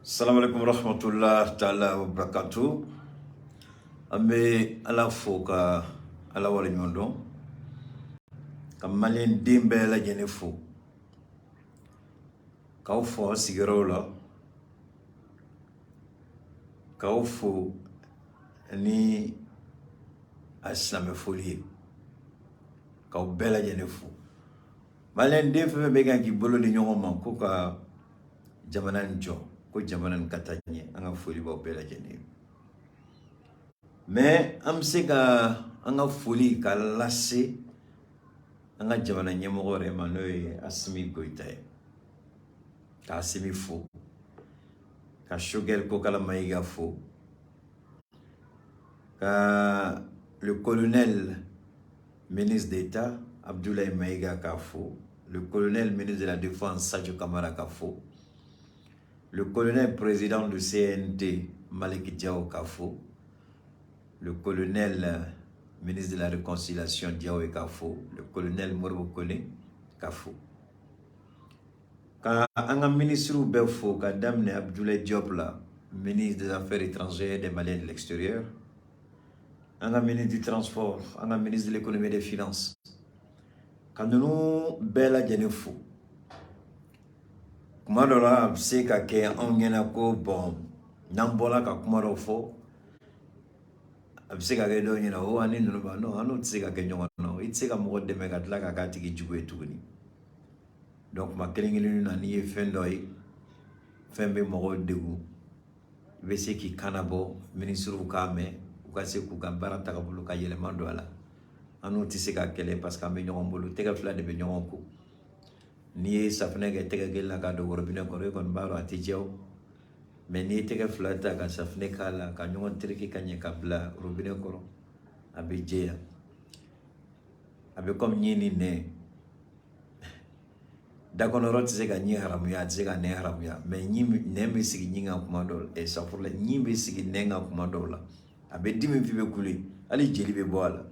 Salam alaikum rahmatullah ta'ala wa barakatuh. Ambe ala foka ala wala nyondo. Kamalien dimbe la jenefo. Kaufo sigirola. Kaufo ni aslame folie. Kau bela jenefo. Malien dimbe bega ki bolo di nyongo manko ka jamanan jo. Ko jamanan katanye anga foli ba bela jene mais am se ka anga foli ka lasse anga jamanan nyemo re manoy asmi goita ka asmi fo ka shogel ko kala maiga fo ka le colonel ministre d'État Abdoulaye Maïga Kafo, le colonel ministre de la Défense Sadio Kamara Kafo, le colonel président du CNT Malik Diao Kafo, le colonel ministre de la Réconciliation Diao Kafo, le colonel Moro Kone Kafo. Quand un ministre Belfo, Kadam Abdoulaye Diop, ministre des Affaires étrangères et des Maliens de l'extérieur, un ministre du Transport, un ministre de l'Économie et des Finances, quand nous bella Genefo, Kumadola se ka ke ongena ko bon nambola ka kumaro fo abse ka ke do nyina o ani no ba no anu tse ka ke nyongo no itse ka mo de mega tlaka ka tiki jugo etuni donc ma kelingeli na ni fendoy fembe mo degu be se ki kanabo ministre ukame ukase ku gambara ta ka bulu ka yele mando ala anu tse ka kele parce que me nyongo bulu te ka fla de be nyongo ko ni safne ke tega gella ka do robine ko re kon baro atijeo mais ni tega flata ka safne kala ka nyon triki kanye kabla robine ko abijea abe comme ni ne da kono rot se ga ni haram ya se ga ne haram ya mais ni ne me sigi ni nga kuma dol e sa pour le ni be sigi ne nga kuma dol la abe dimi fi be kuli ali jeli be boala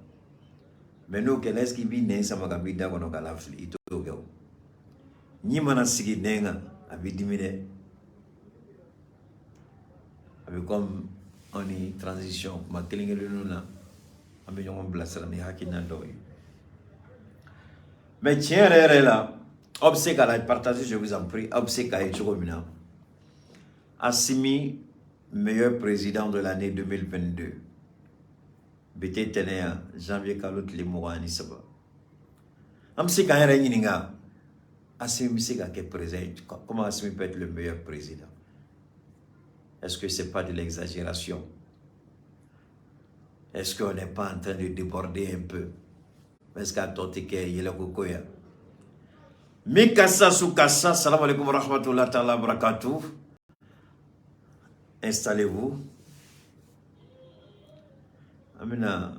mais no ke leski bi ne sama ga bi da kono kala fli ito go ni mana sigi nenga abi dimine abi comme on est transition ma kelingelu nuna abi jongo blasra ni hakina doy mais tiens là obsèque à la partager je vous en prie obsèque à Echogomina Assimi meilleur président de l'année 2022 bete tenea janvier kalot le mourani saba amsika era yininga Assimi Sega qui est présent, comment Assimi peut être le meilleur président? Est-ce que ce n'est pas de l'exagération? Est-ce qu'on n'est pas en train de déborder un peu? Est-ce qu'à Totike, il est Kokoya? Mikasa Soukassa, salam alaikum wa rahmatullahi ta'ala wa barakatuh. Installez-vous. Amina,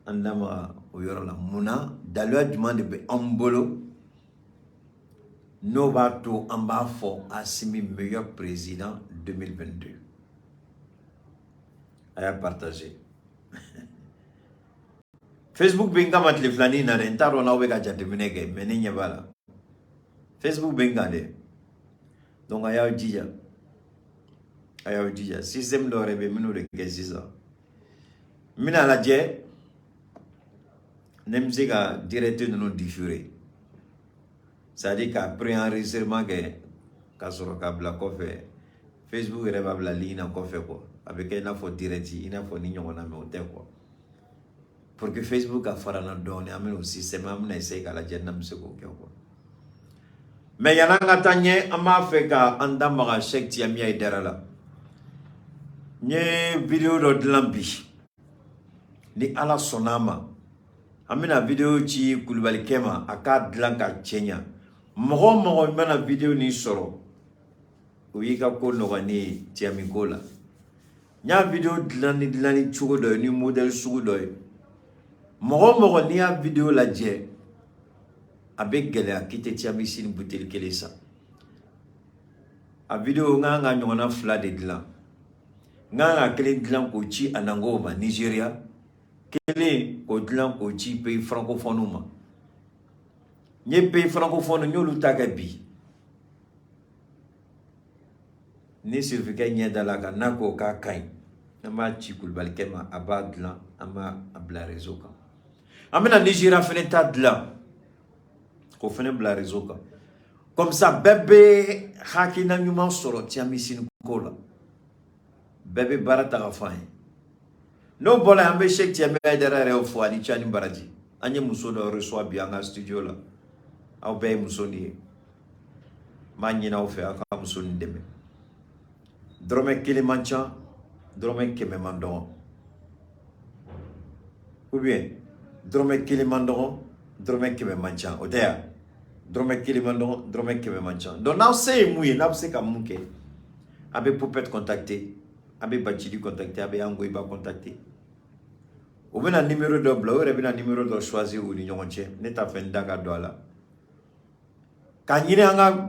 Andama, Oyorola, Mouna, Dalua du monde de Ambolo. Novato Ambafo Assimi meilleur président 2022. À partager. Facebook benga matli flani na rentaro na wega jateminege menenya bala. Facebook benga de. Donc aya ojija. Système do rebe minu de gesisa. Mina la je nemziga directeur de nous diffuser. C'est-à-dire qu'après enregistrement, Facebook est la ligne en avec un info direct, une info nignon quoi. Pour que Facebook a fait un donné, au système, essayer qu'à la jeune quoi. Mais il y a un atteigné, à ma fait qu'à Andamara Chek Tiamia et Derala. Nye vidéo de l'ambi. Ni ala sonama. Amina vidéo qui Koulibaly Kema, à 4 Dlanka Tchenya. Mogo mana vidéo ni soro uyika ko nogani tiamigola nya vidéo dilani chugo do ni model sugo do mogo ni a vidéo la je avec gele akite tiamisine butel kelesa a vidéo nga nyona fla de dilan nga kele dilan ko chi anangova Nigeria kele ko dilan ko chi pays francophone ma nye pays francophone nyolu tagabi ni Sulfika Nyedalaka Nako Kakai. Ama Chikul Kema Abadla Ama Abla Rezoka. Amena Nigeria Feneta Dla. Ko Fene Bla Rezoka. Comme ça, bébé Hakina Numan Soro Tiamisin Kola. Bébé Barata Rafai. No bola ambe shek Tiamé derrière au foie, ni Chani Baradi. Anye Musodo reçoit bien un studio là. Au Bay Musoni. Manina au fait à Musoni Deme. Drome Kilimancha. Drome Kememandon. Ou bien, Drome Kilimandon, Drome Kememancha. Odea. Drome Kilimandon, Drome Kememancha. Donc, now c'est mouillé, now c'est comme mouké. Abe Poupette contacté. Abe Bachidi contacté. Abe Angoiba contacté. Ou bien un numéro de blog, ou bien un numéro de choisi ou l'union entière. N'est à fin d'aga douala. Quand il y a un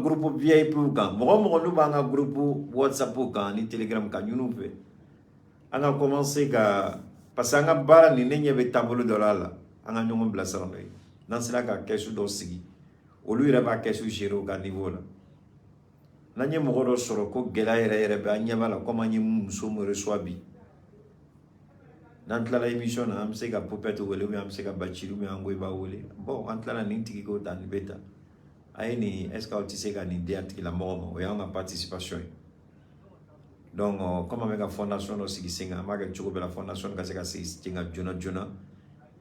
groupe VIP ou quand, un groupe WhatsApp ou quand, ni Telegram quand nous fait. On a commencé à parce qu'on a barre ni n'y avait tableau de là, on a nous blessé en vrai. Dans cela qu'a quelque chose d'aussi. Au lieu d'avoir quelque chose géré au niveau là. N'ayez mon sur le coup, Gelaire et Rebania, comment nous sommes reçus. Dans la émission, on sait que Poupette ou on sait que Bachilou, mais on va ouler. Bon, entre la ninti qui dans le bêta. Aïe, est-ce que tu sais qu'il y a une idée qui la mort, ou il y a une participation. Donc, comme avec la fondation aussi, qui avec la fondation, qui est Jona,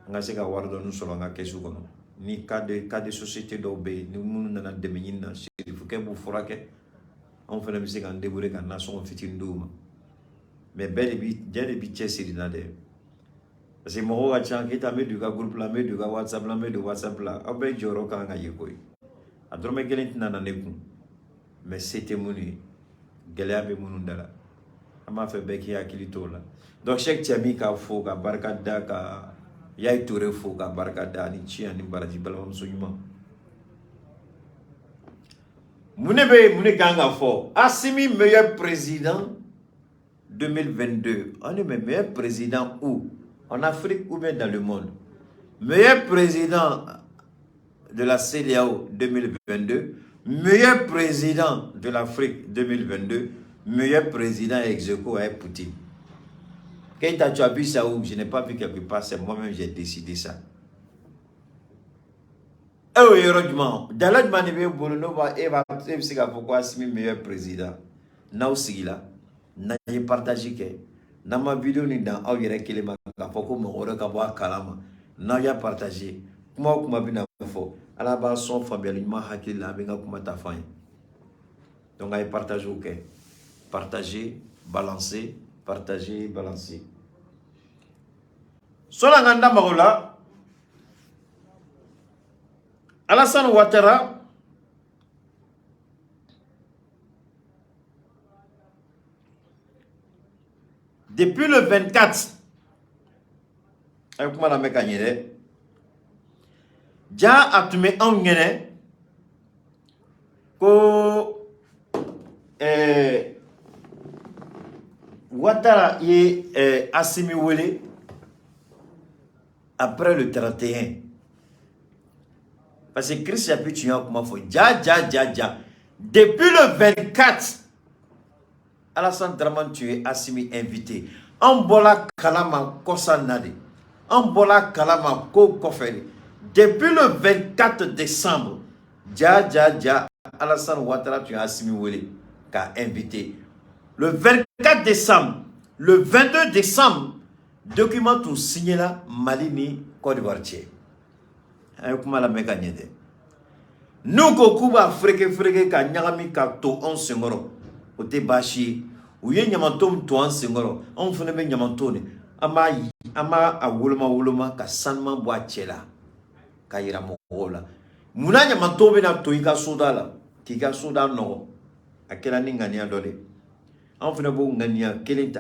on a séquence Wardo nous sur la question. Ni cas de société d'obé, nous nous n'avons des ménines, il faut que vous frappez. On fait la musique en débourré quand nation fait une douma. Mais bel et bien, des bitiers, c'est l'inadé. Parce que moi, je suis en du groupe, la du WhatsApp, la du WhatsApp, là. Après, je vais quand il y a drôme gelent nana neku. Mais c'était mon nuit. Gelabe munundala. Ama fait beki akilito là. Donc, chaque tiami ka fo, ka barkada, ka yai toure fo, ka barkada, ni chia, ni baraji, balam soyuma. Mounebe ganga fo. Assimi meilleur président 2022. On est meilleur président où? En Afrique ou bien dans le monde? Meilleur président de la CEDEAO 2022, meilleur président de l'Afrique 2022, meilleur président ex-aequo avec Poutine. Quand tu as vu ça où je n'ai pas vu quelque part, c'est moi-même j'ai décidé ça. Et heureusement, dans l'autre manière, Bolono va évaluer pourquoi c'est le meilleur président. Now Sigila, n'a partagé que dans ma vidéo ni dans Aouire Kelema, pourquoi mon Oreka Kalama, n'a partagé. Moi, comme bien fort, à la base, son familialement hakil la benga comme ta fin. Donc, à partager ok, partager, balancer, partager, balancer. Solanganda Marola, Alassane Ouattara. Depuis le 24, avec moi la mécanique, ja atume angene ko Ouattara est Assimi Wele après le 31. Parce que Christ a pu tuer comment faut. Ja. Depuis le 24, Alassane Draman tué Assimi invité. Ambola Kalama Kosanade. Ambola Kalama Ko Kofeli. Depuis le 24 décembre, Ja, Alassane Ouattara tué Assimi Wele qu'a invité. Le 24 décembre, le 22 décembre, document tout signé là, Malini, Côte d'Ivoire. Comment la mécanique. Nous, Kokuba, Freke, Kanyami, Kato, on sengoro, au Tebashi, ou Yen Yamatom, to on sengoro, on fait le Yamatone, Ama, a Wuloma, Kassanman, Boachela, Kaira Mokola. Mouna Yamatobe na Toika Soda, Kika Soda no, à quel année Gania Dole. On fait le bon Gania, Keleta,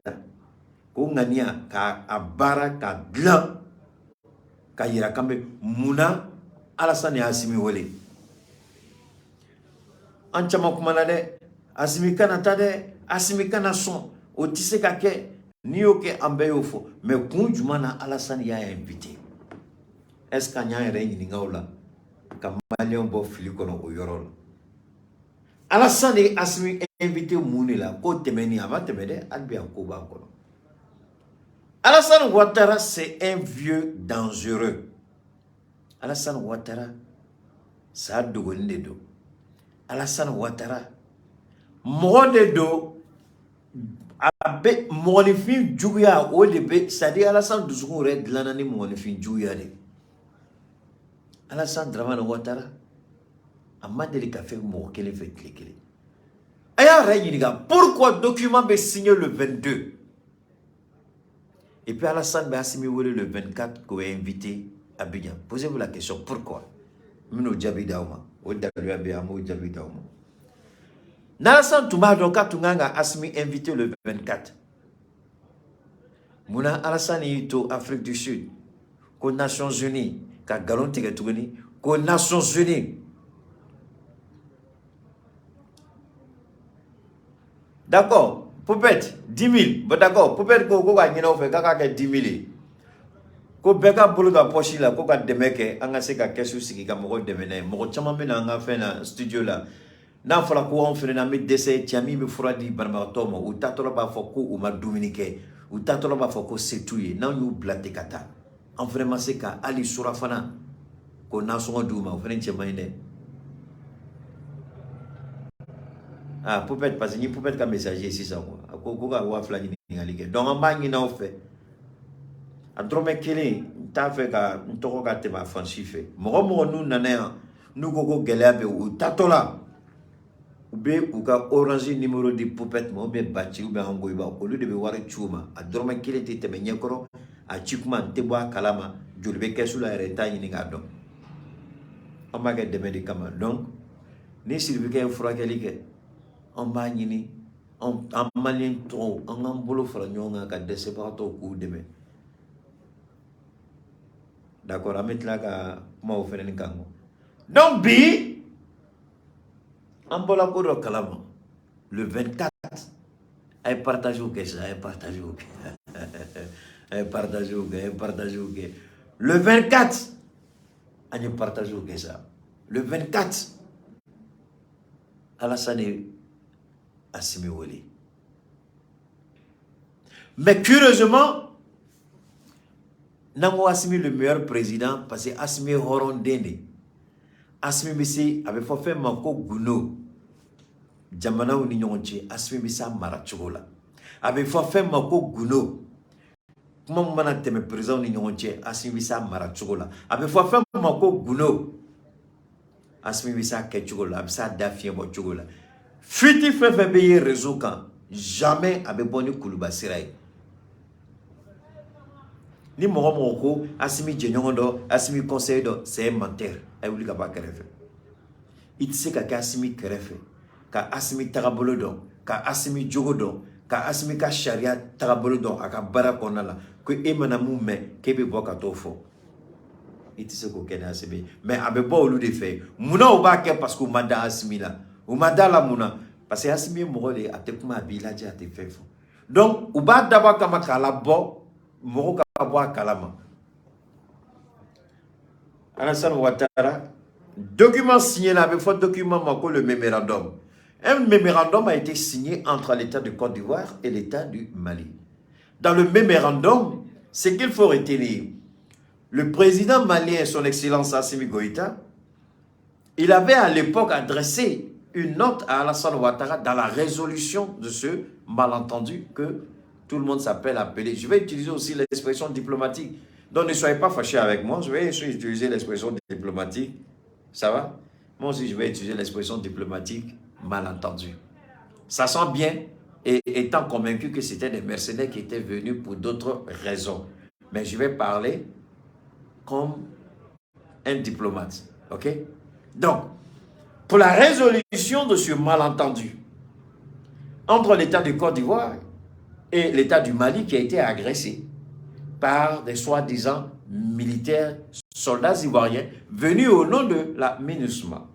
Gania, Ka Abara, Ka Gla, Kaira Kambe, Mouna, Alassane Assimi Wele. Anchama kumanade Assimi kana tade Assimi kana son o tise ka ke ni oke ambeyo fo mais kunjumana Alassane ya invité est-ce que nya re ni ngawla ka malion bo fili kono o yorol Alassane et Assimi invité Mounela, côté Meni Avatemede, Albia Koba. Alassane Ouattara, c'est un vieux dangereux. Alassane Ouattara, ça a de do. Alassane Ouattara, mort de do, abe monifin juya o debe, c'est-à-dire Alassane Douzou red lanani monifin juya de. Alassane Dramane Ouattara, a mandé café mort qu'elle fait cliquer. Pourquoi le document est signé le 22? Et puis Alassane m'a Assimi le 24 qu'on est invité à Abidjan. Posez-vous la question, pourquoi? Mino Djabi Daouma. Alassane Touma Donka Tunganga Assimi invité le 24. Mouna Alassane Yito, Afrique du Sud, aux Nations Unies, qu'à Galon Tigatouni, qu'aux Nations Unies. D'accord, peut-être 10 000. Bon, d'accord, peut-être que 10 000. Ko beka bolo da poche la ko ka demeke anga se ka kesu sigi ka mogo demene mogo chama me na anga fe na studio la na fala ko on fere na me dese tiami me fura di barma tomo u tatolo ba foko u ma dominike u tatolo ba foko setuye na yu blate kata en vraiment se ka ali sura fana ko na so duma fere chema inde ah peut-être parce que ni peut-être ka messager ici ça ko ka wa fla ni ngalike donc en ba ni na fait a drome kele ta fe ka ntoko ka te ma fansife mogo nu nanaya nu gogo geleabe u tatola ube u ka orange numéro di poupette mo be bachi ube hango iba au lieu de be ware chuma a drome kele te me nyekoro a chikuma te boa kalama julbe kesula reta yini ngado amma ga de medikama donc ni silvike fura kelike on ba nyini on amalien trop on ngambolo fra nyonga ka deseparato ku deme. D'accord, à mettre là comment vous faites un kango. Donc bi ambola kodo kalama le 24 ay partage que ça ay partage ay partage le 24 ay partage que ça le 24 Alassane Assimi Woli. Mais curieusement Nango Assimi le meilleur président parce que Assimi Horon Dene. Assimi Bissi avait fait Mako Gouno. Jamana ou Ninyonche, Assimi Bissa Marachola. Avait fait Mako Gouno. Comment manate me président Ninyonche, Assimi Bissa Marachola. Avait fait Mako Gouno. Assimi Bissa Ketchola, Absa Dafien Bochola. Fiti fait payer réseau quand jamais avait boni Koulouba Sirai. Ni moko Assimi Djenyondo, Assimi conseil do, c'est un menteur. Ayouli ka ba kerefe. Il sait ka Assimi kerefe, ka Assimi tarabolo do, ka Assimi jogodo, ka Assimi ka sharia tarabolo do, aka bara konala, que emana moume, kebe boka tofo. Il sait ko kena Assimi. Mais abe bo olu de fait. Mouna ou ba ke parce que mada Assimi la. Ou mada la mouna. Parce que Assimi morole ate kuma bilaji ate fefo. Donc, ou ba daba kama kala bo, moro Kalama. Alassane Ouattara, document signé là, avec votre document, le mémorandum. Un mémorandum a été signé entre l'État de Côte d'Ivoire et l'État du Mali. Dans le mémorandum, ce qu'il faut retenir, le président malien, son Excellence Assimi Goïta, il avait à l'époque adressé une note à Alassane Ouattara dans la résolution de ce malentendu que tout le monde s'appelle appelé. Je vais utiliser aussi l'expression diplomatique. Donc ne soyez pas fâchés avec moi. Je vais utiliser l'expression diplomatique. Ça va? Moi aussi, je vais utiliser l'expression diplomatique malentendu. Ça sent bien et étant convaincu que c'était des mercenaires qui étaient venus pour d'autres raisons. Mais je vais parler comme un diplomate. OK? Donc, pour la résolution de ce malentendu entre l'État de Côte d'Ivoire et l'État du Mali qui a été agressé par des soi-disant militaires, soldats ivoiriens venus au nom de la MINUSMA.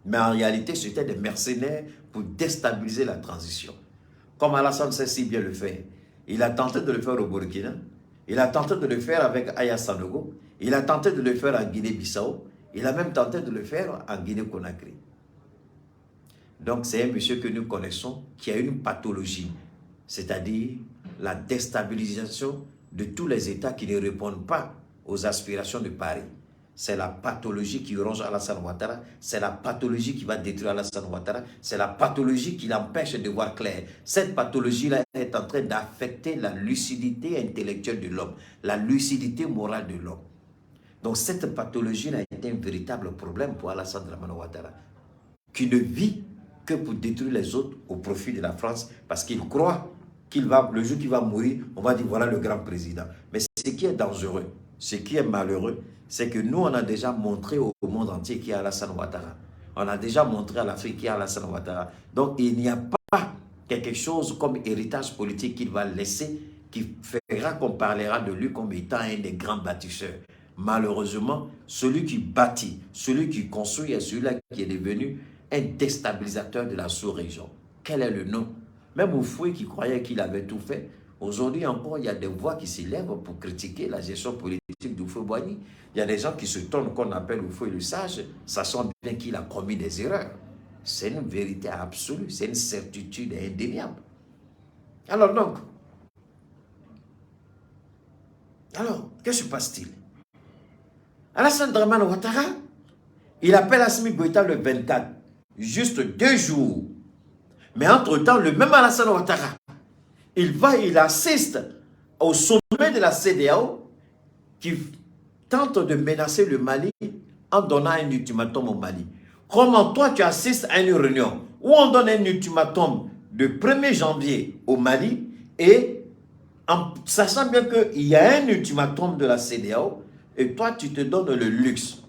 Mais en réalité, c'était des mercenaires pour déstabiliser la transition. Comme Alassane sait si bien le faire. Il a tenté de le faire au Burkina, il a tenté de le faire avec Aya Sanogo, il a tenté de le faire en Guinée-Bissau, il a même tenté de le faire en Guinée-Conakry. Donc c'est un monsieur que nous connaissons qui a une pathologie, c'est-à-dire la déstabilisation de tous les États qui ne répondent pas aux aspirations de Paris. C'est la pathologie qui ronge Alassane Ouattara, c'est la pathologie qui va détruire Alassane Ouattara, c'est la pathologie qui l'empêche de voir clair. Cette pathologie-là est en train d'affecter la lucidité intellectuelle de l'homme, la lucidité morale de l'homme. Donc cette pathologie-là est un véritable problème pour Alassane Ouattara, qui ne vit que pour détruire les autres au profit de la France, parce qu'il croit qu'il va, le jour qu'il va mourir, on va dire voilà le grand président. Mais ce qui est dangereux, ce qui est malheureux, c'est que nous, on a déjà montré au monde entier qui est Alassane Ouattara. On a déjà montré à l'Afrique qui est Alassane Ouattara. Donc, il n'y a pas quelque chose comme héritage politique qu'il va laisser qui fera qu'on parlera de lui comme étant un des grands bâtisseurs. Malheureusement, celui qui bâtit, celui qui construit est celui-là qui est devenu un déstabilisateur de la sous-région. Quel est le nom? Même Houphouët qui croyait qu'il avait tout fait, aujourd'hui encore, il y a des voix qui s'élèvent pour critiquer la gestion politique d'Houphouët-Boigny. Il y a des gens qui se tournent qu'on appelle Houphouët le sage, sachant bien qu'il a commis des erreurs. C'est une vérité absolue, c'est une certitude indéniable. Alors donc, qu'est-ce qui se passe-t-il? Alassane Dramane Ouattara, il appelle Assimi Goïta le 24, juste 2 jours. Mais entre-temps, le même Alassane Ouattara, il assiste au sommet de la CEDEAO qui tente de menacer le Mali en donnant un ultimatum au Mali. Comment toi tu assistes à une réunion où on donne un ultimatum de 1er janvier au Mali et en sachant bien qu'il y a un ultimatum de la CEDEAO et toi tu te donnes le luxe.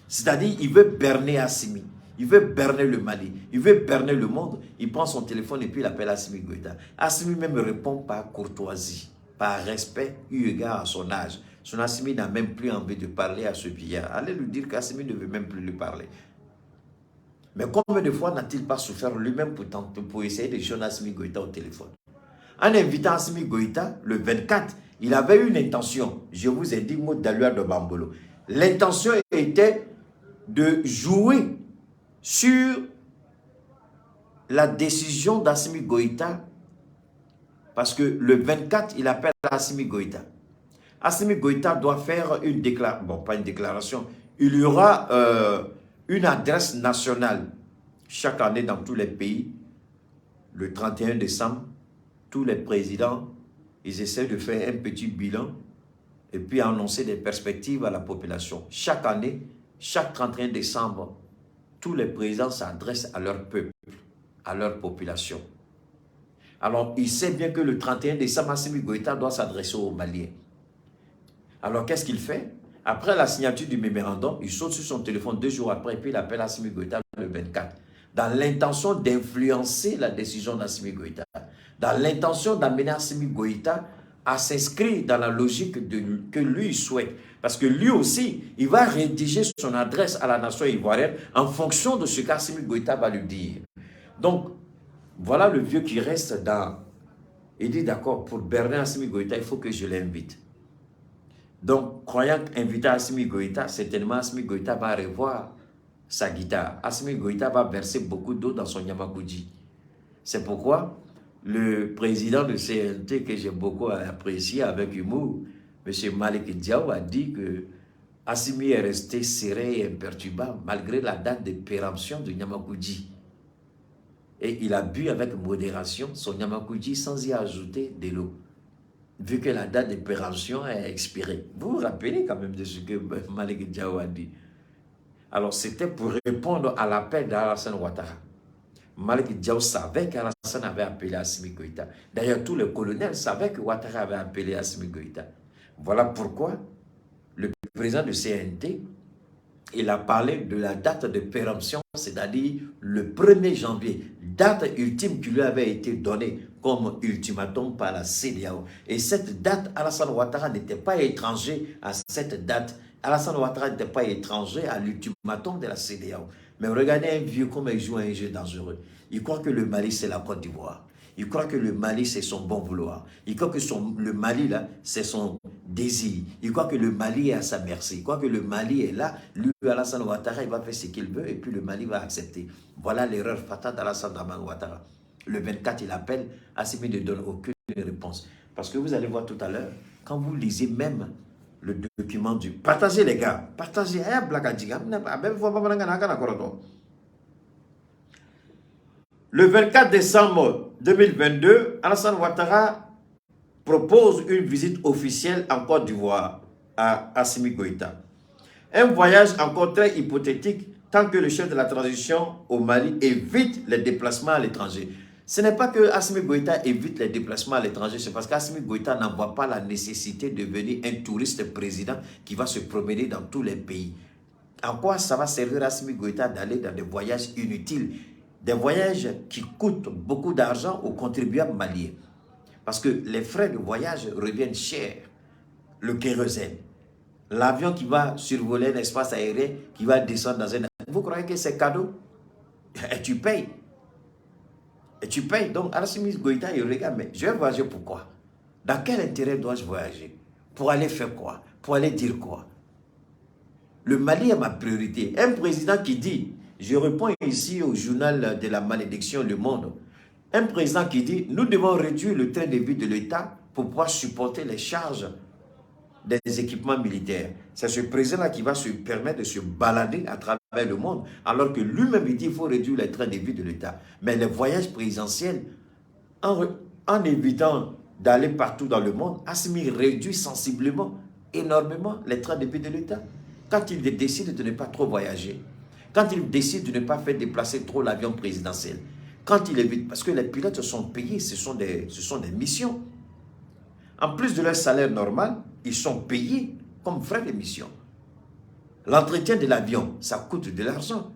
C'est-à-dire il veut berner Assimi, il veut berner le Mali, il veut berner le monde. Il prend son téléphone et puis il appelle Assimi Goïta. Assimi même répond par courtoisie, par respect eu égard à son âge. Son Assimi n'a même plus envie de parler à ce vieillard. Allez lui dire qu'Assimi ne veut même plus lui parler. Mais combien de fois n'a-t-il pas souffert lui-même pour essayer de joindre Assimi Goïta au téléphone? En invitant Assimi Goïta, le 24, il avait une intention. Je vous ai dit, mot d'Alua de Bambolo. L'intention était de jouer sur la décision d'Assimi Goïta, parce que le 24, il appelle Assimi Goïta. Assimi Goïta doit faire une déclaration, bon, pas une déclaration, il y aura une adresse nationale chaque année dans tous les pays. Le 31 décembre, tous les présidents, ils essaient de faire un petit bilan et puis annoncer des perspectives à la population. Chaque année, chaque 31 décembre, tous les présidents s'adressent à leur peuple, à leur population. Alors, il sait bien que le 31 décembre, Assimi Goïta doit s'adresser aux Maliens. Alors, qu'est-ce qu'il fait? Après la signature du mémorandum, il saute sur son téléphone 2 jours après et puis il appelle Assimi Goïta le 24. Dans l'intention d'influencer la décision d'Assimi Goïta. Dans l'intention d'amener Assimi Goïta à s'inscrire dans la logique que lui souhaite. Parce que lui aussi, il va rédiger son adresse à la nation ivoirienne en fonction de ce qu'Assimi Goïta va lui dire. Donc, voilà le vieux qui reste dans... Il dit, d'accord, pour berner Assimi Goïta, il faut que je l'invite. Donc, croyant inviter Assimi Goïta, certainement Assimi Goïta va revoir sa guitare. Assimi Goïta va verser beaucoup d'eau dans son Yamaguchi. C'est pourquoi le président de CNT, que j'ai beaucoup apprécié avec humour, M. Malik Diaw, a dit que Assimi est resté serré et imperturbable malgré la date de péremption de Yamaguchi. Et il a bu avec modération son Yamaguchi sans y ajouter de l'eau, vu que la date de péremption est expirée. Vous vous rappelez quand même de ce que Malik Diaw a dit. Alors c'était pour répondre à l'appel d'Alassane Ouattara. Malik Diaw savait qu'Alassane avait appelé Assimi Goïta. D'ailleurs, tous les colonels savaient que Ouattara avait appelé Assimi Goïta. Voilà pourquoi le président du CNT, il a parlé de la date de péremption, c'est-à-dire le 1er janvier, date ultime qui lui avait été donnée comme ultimatum par la CEDEAO. Et cette date, Alassane Ouattara n'était pas étranger à cette date. Alassane Ouattara n'était pas étranger à l'ultimatum de la CEDEAO. Mais regardez un vieux comme il joue un jeu dangereux. Il croit que le Mali, c'est la Côte d'Ivoire. Il croit que le Mali, c'est son bon vouloir. Il croit que le Mali, là, c'est son désir. Il croit que le Mali est à sa merci. Il croit que le Mali est là. Lui, Alassane Ouattara, il va faire ce qu'il veut et puis le Mali va accepter. Voilà l'erreur fatale d'Alassane Ouattara. Le 24, il appelle, Assimi ne donne aucune réponse. Parce que vous allez voir tout à l'heure, quand vous lisez même le document du... Partagez les gars, partagez. Le 24 décembre 2022, Alassane Ouattara propose une visite officielle en Côte d'Ivoire à Assimi Goïta. Un voyage encore très hypothétique tant que le chef de la transition au Mali évite les déplacements à l'étranger. Ce n'est pas que Assimi Goïta évite les déplacements à l'étranger, c'est parce qu'Assimi Goïta n'en voit pas la nécessité de devenir un touriste président qui va se promener dans tous les pays. En quoi ça va servir à Assimi Goïta d'aller dans des voyages inutiles, des voyages qui coûtent beaucoup d'argent aux contribuables maliens? Parce que les frais de voyage reviennent chers. Le kérosène, l'avion qui va survoler l'espace aérien, qui va descendre dans un... Vous croyez que c'est cadeau? Et tu payes. Et tu payes. Donc, Assimi Goïta, il regarde, mais je vais voyager pourquoi? Dans quel intérêt dois-je voyager? Pour aller faire quoi? Pour aller dire quoi? Le Mali est ma priorité. Un président qui dit, je réponds ici au journal de la malédiction Le Monde, un président qui dit, nous devons réduire le train de vie de l'État pour pouvoir supporter les charges des équipements militaires. C'est ce président-là qui va se permettre de se balader à travers le monde, alors que lui-même il dit qu'il faut réduire les trains de vie de l'État. Mais les voyages présidentiels, en évitant d'aller partout dans le monde, Assimi réduit sensiblement, énormément les trains de vie de l'État. Quand il décide de ne pas trop voyager, quand il décide de ne pas faire déplacer trop l'avion présidentiel, quand il évite, parce que les pilotes sont payés, ce sont des missions. En plus de leur salaire normal, ils sont payés comme frais de mission. L'entretien de l'avion, ça coûte de l'argent.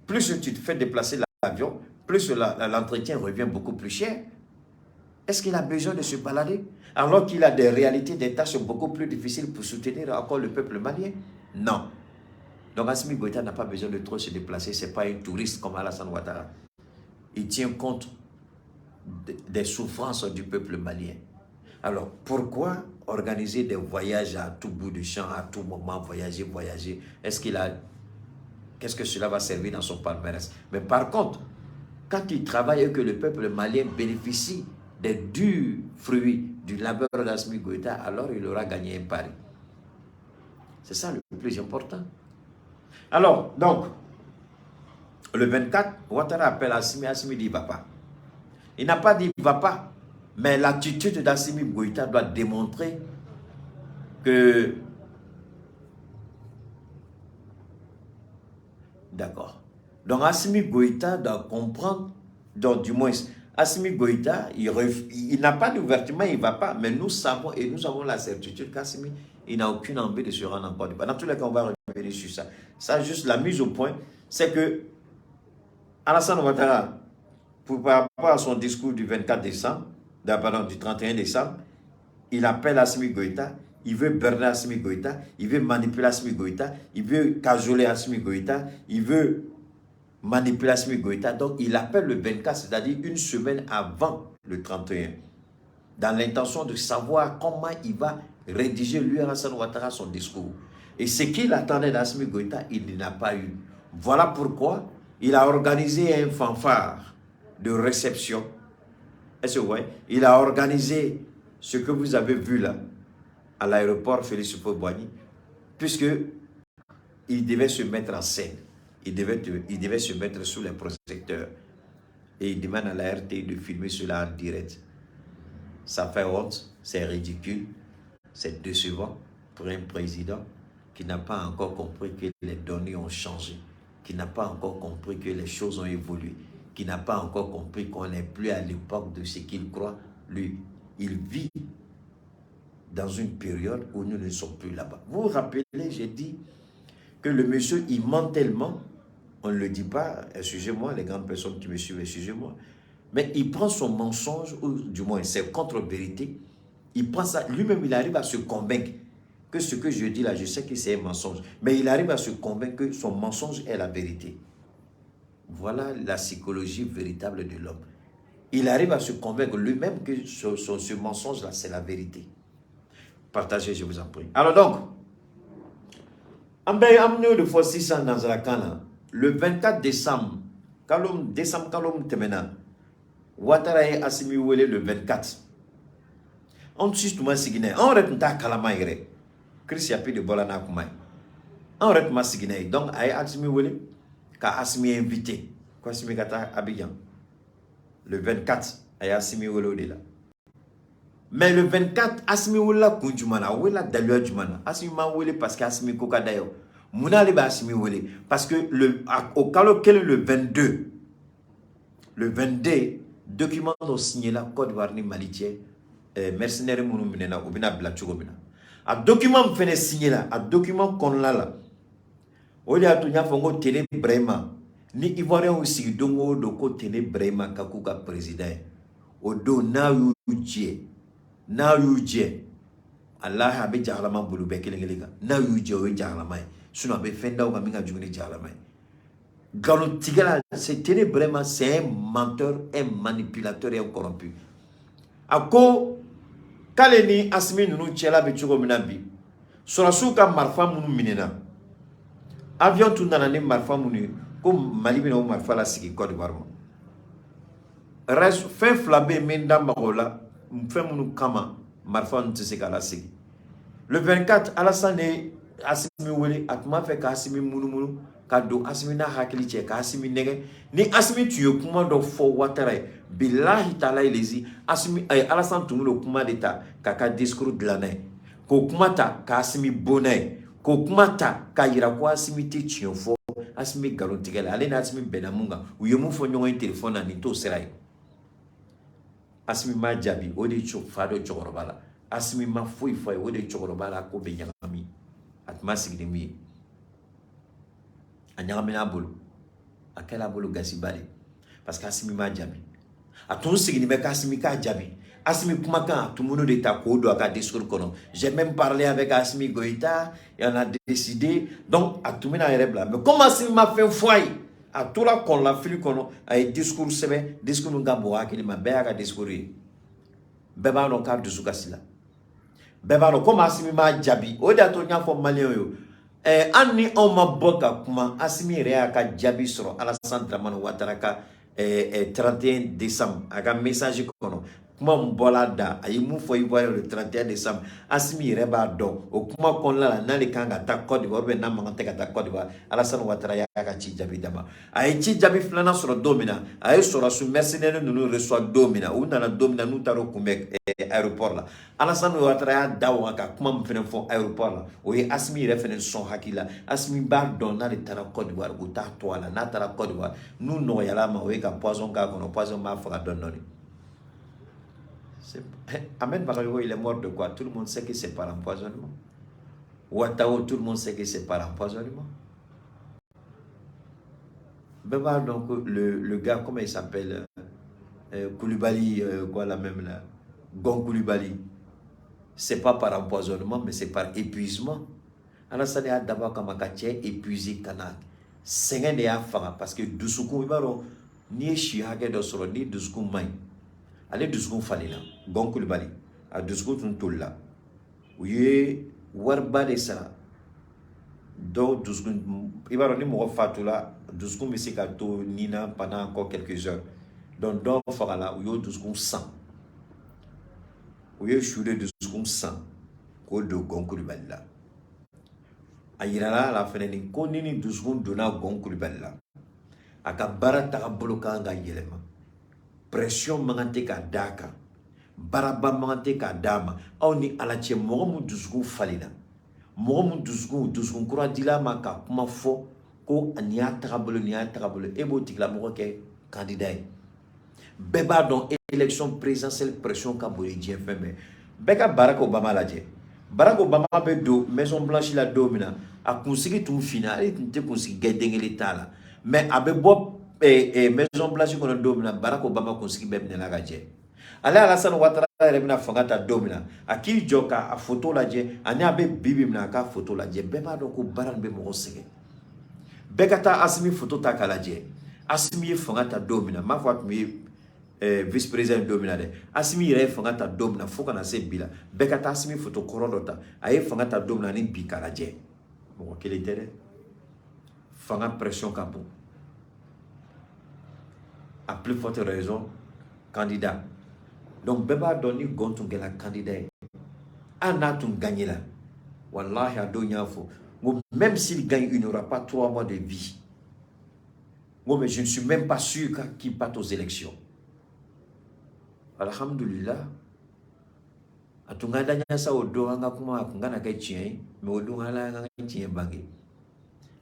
Plus tu te fais déplacer l'avion, plus l'entretien revient beaucoup plus cher. Est-ce qu'il a besoin de se balader? Alors qu'il a des réalités, des tâches beaucoup plus difficiles pour soutenir encore le peuple malien? Non. Donc Assimi Goïta n'a pas besoin de trop se déplacer. Ce n'est pas un touriste comme Alassane Ouattara. Il tient compte des souffrances du peuple malien. Alors, pourquoi organiser des voyages à tout bout de champ, à tout moment, voyager? Qu'est-ce que cela va servir dans son palmarès? Mais par contre, quand il travaille et que le peuple malien bénéficie des durs fruits du labeur d'Assimi Goïta, alors il aura gagné un pari. C'est ça le plus important. Alors, donc, le 24, Ouattara appelle Assimi, Assimi dit « va pas ». Il n'a pas dit « va pas ». Mais l'attitude d'Assimi Goïta doit démontrer que... D'accord. Donc Assimi Goïta doit comprendre, donc du moins, Assimi Goïta, il n'a pas d'ouverture, il ne va pas, mais nous savons, et nous avons la certitude qu'Assimi, il n'a aucune envie de se rendre en Côte d'Ivoire. Dans tous les cas, on va revenir sur ça. Ça, juste la mise au point, c'est que Alassane Ouattara, par rapport à son discours du 24 décembre, pardon, du 31 décembre, il appelle Assimi Goïta, il veut berner Assimi Goïta, il veut manipuler Assimi Goïta, il veut cajoler Assimi Goïta, il veut manipuler Assimi Goïta. Donc, il appelle le 24, c'est-à-dire une semaine avant le 31, dans l'intention de savoir comment il va rédiger, lui, Alassane Ouattara, son discours. Et ce qu'il attendait d'Assimi Goïta, il n'a pas eu. Voilà pourquoi il a organisé un fanfare de réception. Est-ce que vous voyez? Il a organisé ce que vous avez vu là, à l'aéroport Félix Houphouët-Boigny, puisque il devait se mettre en scène. Il devait se mettre sous les projecteurs. Et il demande à la RT de filmer cela en direct. Ça fait honte, c'est ridicule, c'est décevant pour un président qui n'a pas encore compris que les données ont changé, qui n'a pas encore compris que les choses ont évolué, qui n'a pas encore compris qu'on n'est plus à l'époque de ce qu'il croit. Lui, il vit dans une période où nous ne sommes plus là-bas. Vous vous rappelez, j'ai dit que le monsieur, il ment tellement, on ne le dit pas, excusez-moi, les grandes personnes qui me suivent, excusez-moi, mais il prend son mensonge, ou du moins ses contre-vérités, il prend ça, lui-même il arrive à se convaincre que ce que je dis là, je sais que c'est un mensonge, mais il arrive à se convaincre que son mensonge est la vérité. Voilà la psychologie véritable de l'homme. Il arrive à se convaincre lui-même que ce mensonge-là, c'est la vérité. Partagez, je vous en prie. Alors donc, on a amené de fois 600 dans la canne. Le 24 décembre, Kalom Temena, Ouattara et Assimi Wele le 24. On tue tout le monde. On reste à Kalamaïre. Chris Yapi de Bolana Koumaï. On reste à Signé. Donc, à Assimi Wele, qu'a Assimi invité. Quoi, Assimi Gata Abidjan. Le 24, à Assimi Wele là. Mais le 24, Assimi Wele Koundjoumana, Wele Dalua Djoumana. Assimi Wele parce qu'Assimi Koka d'ailleurs. Mouna Liba Assimi Wele. Parce que au Kalo, quel est le 22? Le 22, document ont signé la Côte d'Ivoire ni Malitie. Mercenaires mounou minena ou bina blachugo bina. A document fene signé là, a document qu'on l'a là. Oli a tunya fongo télé Brema. Ni Ivoirien aussi dongo doko télé Brema kakuka président. Odo na yuje. Na yuje. Allah habe jahlama bulu bekelengelega. Na yuje o jahlama. Suna be fenda o kaminga juguni jahlama. Galo tigala c'est télé Brema, c'est un menteur, un manipulateur et un corrompu. Ako kale ni Assimi nunu chela be chugo minabi sorasuka marfa munu minena avion tu nana ni marfa munu ko Mali bina marfa la sigi Côte d'Ivoire res fin flabé menda magola fin munu kama marfa ntu se kala sigi le 24 Alassane Assimi Wele atma fait ka Assimi munu kado Assimi na hakili che ka Assimi nege ni Assimi tuyo kuma do fo Ouattara billahi ta'ala ilezi Assimi Alassane tumulo kuma deta kaka discours de l'année ko kuma ta ka Assimi bonay ko kuma ta ka yira ko Assimi te tiyo fo Assimi garontigela ale na Assimi benamunga uyemu fo nyongo téléphone ni to serai Assimi ma jabi odi chok fado chorobala Assimi ma foi odi chorobala ko be nyami atma sigdemi anyamina bolo akela bolo gasibale parce que Assimi ma jabi a ton signi mais Assimi ka jabi Assimi kumaka tout le monde de ta kodo aka discours kono j'ai même parlé avec Assimi Goïta et on a décidé donc à tout mena rebla mais comme Assimi m'a fait foyer à tout la kon la fili kono ay discours sebe discours ngabo akili ma be aka discours beba no ka dusuka sila beba no comme Assimi ma jabi o da to nya fo malien yo anni on ma boka kuma Assimi re aka jabi soro Alassane Dramane Ouattara ka 31 décembre aga message kono kuma mbola da ayi mu fo Ivoire le 31 décembre Assimi reba do o kuma kon la na le kanga ta Côte d'Ivoire be na mangante ka ta Côte d'Ivoire Alassane Ouattara ya ka ci jabi dama ayi ci jabi flana soro domina ayi soro su mercenaire nous reçoit domina ou na domina nous taro kumbe aéroport la Alassane Ouattara ya dawo ka kuma mfene fo aéroport la o yi Assimi refene son hakila Assimi ba don na le tara Côte d'Ivoire ou ta toile na tara Côte d'Ivoire nous no yala ma o ka poison ka kono poison ma fa don noni. Ahmed Bakayogo, il est mort de quoi? Tout le monde sait que c'est par empoisonnement. Ouattao, tout le monde sait que c'est par empoisonnement. Beba, donc, le gars, comment il s'appelle? Koulibaly, quoi, la même là? Gon Koulibaly. C'est pas par empoisonnement, mais c'est par épuisement. Alassane a d'abord comme un épuisé canal. C'est un des affaires, parce que Doussoukou, ni Chihage de Soro, ni Doussoukou Maï. Allez Doussoukou Falila, Gon Koulibaly, à Doussoukou Tuntoula. Oui, Warba de ça. Donc, Doussoukou, il va donner mon Fatoula, Doussoukou Messikato, Nina, pendant encore quelques heures. Donc, dans Farala, où il y a Doussoukou 100. Où il y a Choulé Doussoukou 100. Ko de Gon Koulibaly là. Ayirala la fenêtre, ko nini Doussoukou donna Gon Koulibaly là. Aka barata bloquer nga yelema. Pression mangante ka daka baraba mangante ka dama aw ni alache mogo mu dusukun falina mogo mu dusukun kura dila ma ka kuma fo ko niya tagabolo ebo tigla mogo ke candidat beba don élection présidentielle pression ka boli djfm beka Barack Obama laje Barack Obama be do Maison Blanche la domina a kunsigi tum final et te kunsigi gedengeli tala mais abe bo Maison Blanche kono domina Barack Obama konsigi bebne la gaje ala Alassane Ouattara rebina fangata domina aki joka a photo la je ani abe bibi mina ka photo la je beba do ko baran be mo sege bekata Assimi photo ta kala je Assimi fangata domina ma fois mi vice-président dominade Assimi ire fanga ta domna foka na se bila bekata Assimi photo korodota aye fanga ta domna ni bikaraje mo kele tere fanga pression kapo à plus forte raison candidat donc beba doni gontu gela candidat anatun gagner là wallahi adonya fo même s'il gagne il n'aura pas 3 mois de vie. Moi, mais je ne suis même pas sûr qu'il parte aux élections. Alhamdulillah. Atungada nyasa odo anga kuma akungana kai chien, mais odo anga anga chien bangi.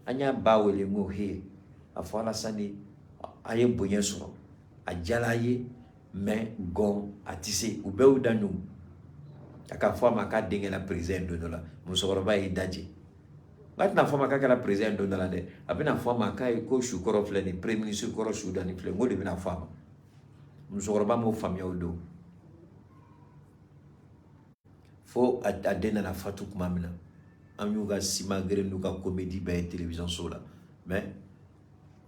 Anya bawele mo he, afala sani aye bonyen soro. Ajala ye mais gon atise ube udanu. Aka forma ka dingue la président de la. Musoroba e daji. Maintenant, forma ka la président de la de. Abina forma ka ko shukoro fleni, premier ministre koro shudani fleni, ngodi bina forma. Musoroba mo famia odo. Faut adena na fatou kumamina. Amyuga simagre nuka comédie ben télévision sola. Mais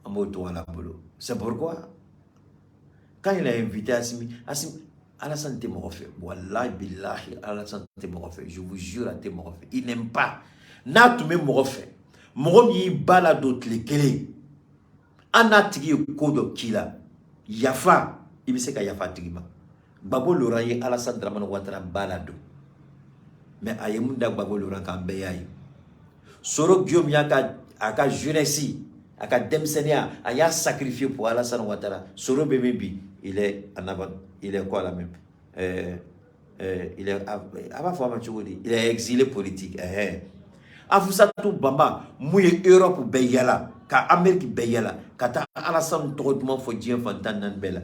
amoto ala bolo. C'est pourquoi quand il a invité Assimi Alassane Témorofé, wallahi billahi Alassane Témorofé, je vous jure à Témorofé, il n'aime pas. Na tume Morofé. Morom yi bala d'autres les kele. Anatigi kodo kila. Yafa, ibise ka yafa tigima. Babo Loraye Alassane Dramane Ouattara balado. Mais ayemunda Babo Loran kan beyayi. Soro Guillaume yaka aka jeunesse, aka demsenia, aya sacrifié pour Alassane Ouattara. Soro Bemebi, il est en avant, il est quoi là même? Il est il est exilé politique. Afusatu Bamba, mouye Europe beyala, ka Amérique beyala, kata Alassane Torodman Fodjien Fantanan Bella.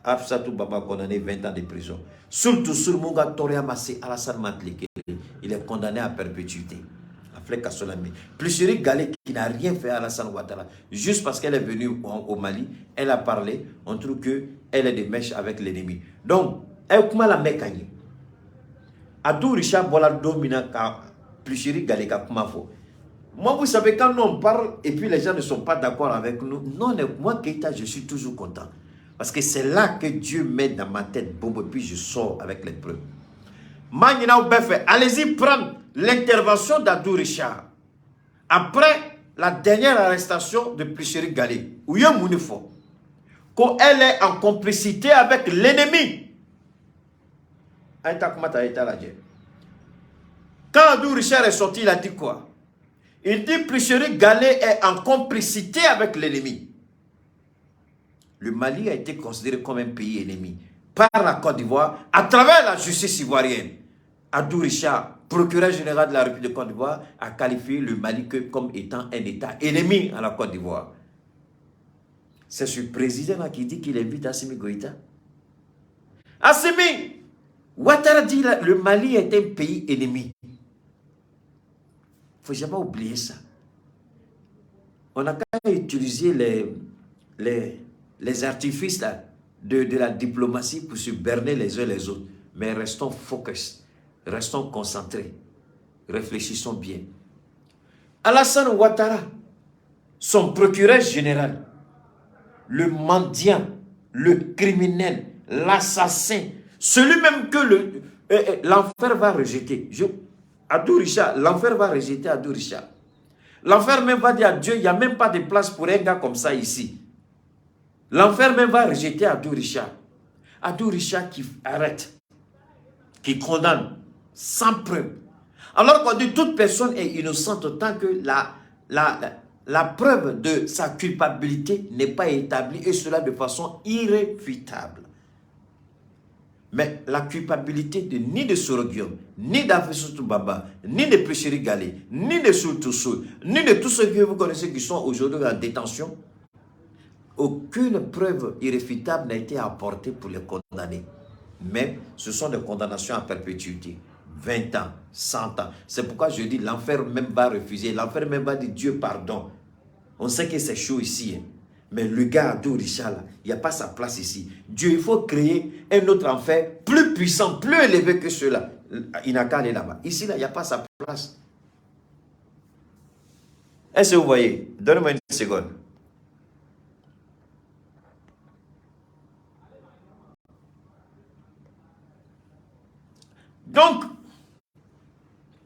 Afusatu Bamba condamné 20 ans de prison. Surtout sur Munga Toria Massé Alassane Matlik, il est condamné à perpétuité. Aflek Solami. Plusieurs Galé qui n'a rien fait à Alassane Ouattara, juste parce qu'elle est venue au Mali, elle a parlé, on trouve qu'elle est des mèches avec l'ennemi. Donc, elle comment la mécanique. Adou Richard Bola Domina plusieurs Galé Kapumafo. Moi, vous savez, quand on parle et puis les gens ne sont pas d'accord avec nous, non, moi, Keita, je suis toujours content. Parce que c'est là que Dieu met dans ma tête, bon, et puis je sors avec les preuves. Allez-y prendre l'intervention d'Adou Richard. Après la dernière arrestation de Plucherie Galé, où il y a Mounifo, qu'elle est en complicité avec l'ennemi. Quand Adou Richard est sorti, il a dit quoi? Il dit Plucherie Galé est en complicité avec l'ennemi. Le Mali a été considéré comme un pays ennemi par la Côte d'Ivoire à travers la justice ivoirienne. Adou Richard, procureur général de la République de Côte d'Ivoire, a qualifié le Mali comme étant un État ennemi à la Côte d'Ivoire. C'est ce président qui dit qu'il invite Assimi Goïta. Assimi, Ouattara dit que le Mali est un pays ennemi. Il ne faut jamais oublier ça. On a quand même utilisé les artifices là, de la diplomatie pour se berner les uns les autres. Mais restons focus, restons concentrés, réfléchissons bien. Alassane Ouattara, son procureur général, le mendiant, le criminel, l'assassin, celui même que l'enfer va rejeter. Adou Richard, l'enfer va rejeter Adou Richard. L'enfer même va dire à Dieu, il n'y a même pas de place pour un gars comme ça ici. L'enfer même va rejeter Adou Richard. Adou Richard qui arrête, qui condamne, sans preuve. Alors qu'on dit toute personne est innocente tant que la preuve de sa culpabilité n'est pas établie et cela de façon irréfutable. Mais la culpabilité ni de Soro Guillaume, ni d'Afesoutou Baba, ni de Plucherie Galé, ni de Soutoussou, ni de tous ceux que vous connaissez qui sont aujourd'hui en détention, aucune preuve irréfutable n'a été apportée pour les condamner. Mais ce sont des condamnations à perpétuité. 20 ans, 100 ans. C'est pourquoi je dis l'enfer même va refuser. L'enfer même va dire Dieu pardon. On sait que c'est chaud ici. Hein. Mais le gars Adou Richard, il n'y a pas sa place ici. Dieu, il faut créer un autre enfer plus puissant, plus élevé que ceux-là. Il n'a qu'à aller là-bas. Ici, là, il n'y a pas sa place. Est-ce que vous voyez? Donnez-moi une seconde. Donc,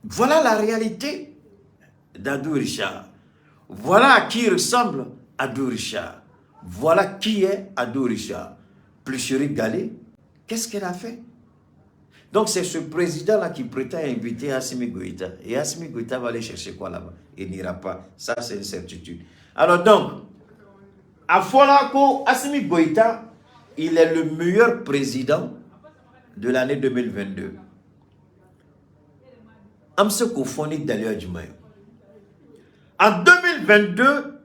voilà la réalité d'Adou Richard. Voilà à qui ressemble Adou Richard. Voilà qui est Adou Richard. Plucherie Galé, qu'est-ce qu'elle a fait? Donc c'est ce président-là qui prétend inviter Assimi Goïta. Et Assimi Goïta va aller chercher quoi là-bas? Il n'ira pas. Ça, c'est une certitude. Alors donc, à Folako, Assimi Goïta, il est le meilleur président de l'année 2022. Amse Kofoni Dalia Djumaï. En 2022,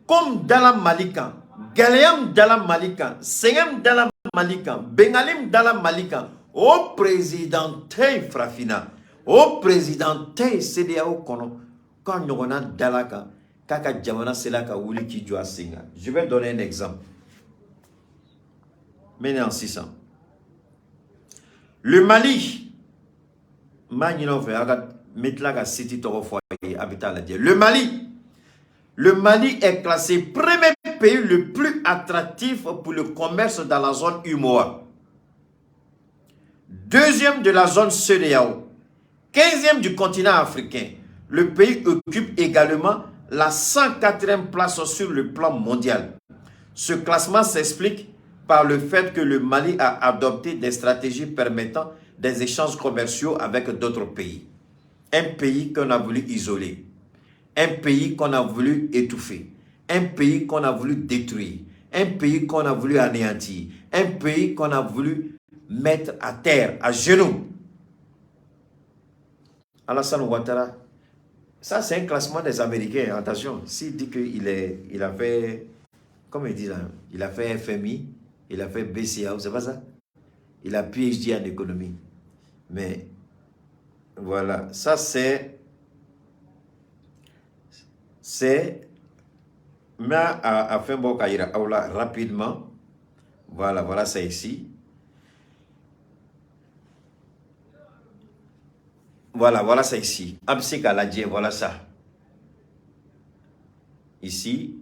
comme Dala Malikan, Galeam Dala Malikan, Sengam Dala Malikan, Bengalim Dala Malikan, au président Tay Frafina, au président Tay CDAO Kono, quand nous avons Dalaka, Kaka Djamana Selaka Wuli qui joue à Singa. Je vais donner un exemple. Maintenant en 600. Le Mali, le Mali est classé premier pays le plus attractif pour le commerce dans la zone UMOA. Deuxième de la zone CEDEAO. 15e du continent africain. Le pays occupe également la 104e place sur le plan mondial. Ce classement s'explique par le fait que le Mali a adopté des stratégies permettant des échanges commerciaux avec d'autres pays. Un pays qu'on a voulu isoler. Un pays qu'on a voulu étouffer. Un pays qu'on a voulu détruire. Un pays qu'on a voulu anéantir. Un pays qu'on a voulu mettre à terre, à genoux. Alassane Ouattara, ça c'est un classement des Américains. Attention, s'il dit qu'il a fait, comme ils disent, hein, il a fait FMI, il a fait BCA, c'est pas ça? Il a PhD en économie. Mais voilà, ça c'est mais à fin bon rapidement. Voilà ça ici. Voilà ça ici. Absika Ladje, voilà ça. Ici.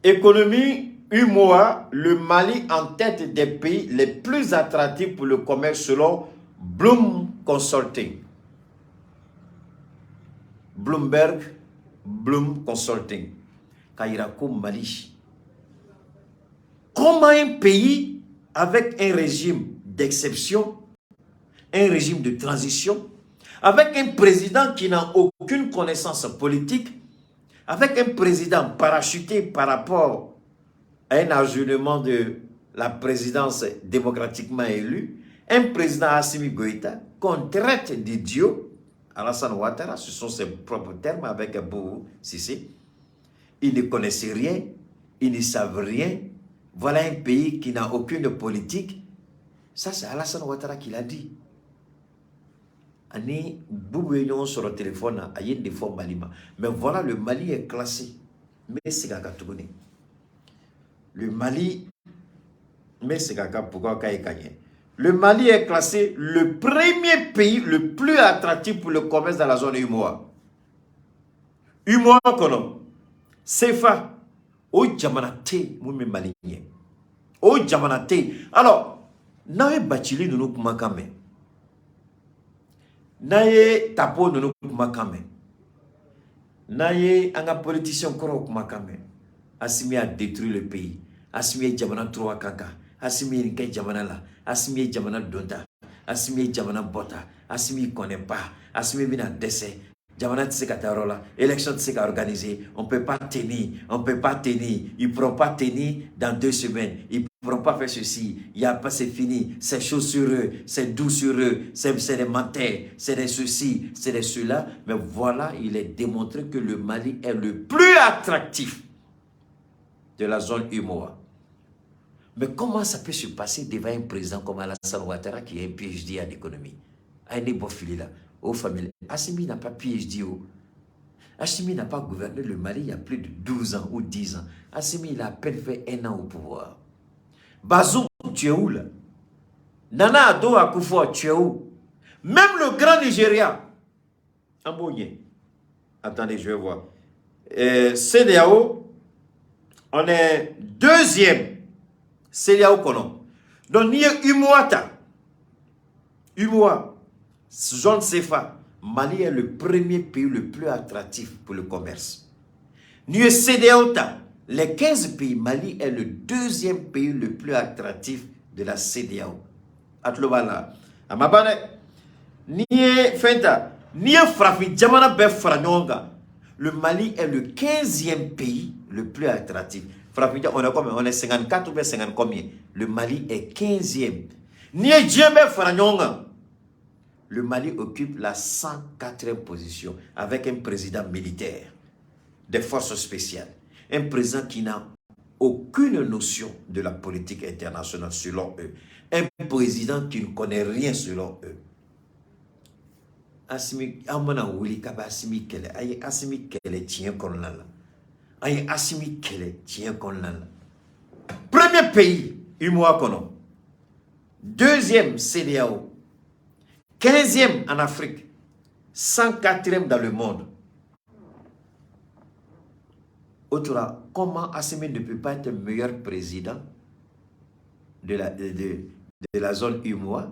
Économie UMOA, le Mali en tête des pays les plus attractifs pour le commerce selon Bloom Consulting. Bloom Consulting. Kairako Mali. Comment un pays avec un régime d'exception, un régime de transition, avec un président qui n'a aucune connaissance politique, avec un président parachuté par rapport à un ajournement de la présidence démocratiquement élue, un président Assimi Goïta qu'on traite d'idiot, Alassane Ouattara, ce sont ses propres termes avec Abou Sissi, ils ne connaissent rien, ils ne savent rien, voilà un pays qui n'a aucune politique, ça c'est Alassane Ouattara qui l'a dit. Ani Boubouignon sur le téléphone a des fois Malima. Mais voilà, le Mali est classé. Mais c'est Gagatouni. Le Mali, mais c'est pourquoi le Mali est classé le premier pays le plus attractif pour le commerce dans la zone UMOA. UMOA kono. Sefa. O Djamanate, moumé malien. O Djamanate. Alors, n'a bachili nous kumakame. Naye tapo nono kumakame. Naye anga politicien koro kumakame. Assimi a détruit le pays. Assimi Djamana 3 kaka. Assimi Nké Djamana la. Assimi Djamana Donta. Assimi Djamana Bota. Assimi connaît pas. Assimi vient décès. Djamana Tsekatarola. Élection Tseka organisée. On ne peut pas tenir. On ne peut pas tenir. Ils ne pourront pas tenir dans 2 semaines. Ils ne pourront pas faire ceci. Il n'y a pas, c'est fini. C'est chaud sur eux. C'est doux sur eux. C'est des menteurs. C'est des ceci. C'est des cela. Mais voilà, il est démontré que le Mali est le plus attractif de la zone UMOA. Mais comment ça peut se passer devant un président comme Alassane Ouattara qui a un PhD en économie? Aïné Bofili là, aux familles. Assimi n'a pas PhD. Assimi n'a pas gouverné le Mali il y a plus de 12 ans ou 10 ans. Assimi il a à peine fait 1 an au pouvoir. Bazoum, tu es où là? Nana Ado Akufo, tu es où? Même le grand Nigeria. Ambonye. Attendez, je vais voir. CDAO, on est 2e. CDAO Kono. Donc, ni Umuata. UMOA, zone CFA, Mali est le premier pays le plus attractif pour le commerce. Nous CEDEAO, les 15 pays, Mali est le deuxième pays le plus attractif de la CEDEAO. Atlobala, Amabane, Nié Fenta, Nié Frafi, Djamana Bef Franonga. Le Mali est le 15e pays le plus attractif. Frafi, on a combien? On est 54 ou bien 50 combien? Le Mali est 15e. Nié Djembe Franonga. Le Mali occupe la 104e position avec un président militaire des forces spéciales. Un président qui n'a aucune notion de la politique internationale selon eux. Un président qui ne connaît rien selon eux. Asimi amana wuli kaba asimi kele ay asimi kele tien konlala. Ay asimi kele tien konlala. Premier pays UMOA kono. Deuxième CEDEAO. 15e en Afrique. 104e dans le monde. Autrement, comment Assimi ne peut pas être le meilleur président de la zone UMOA?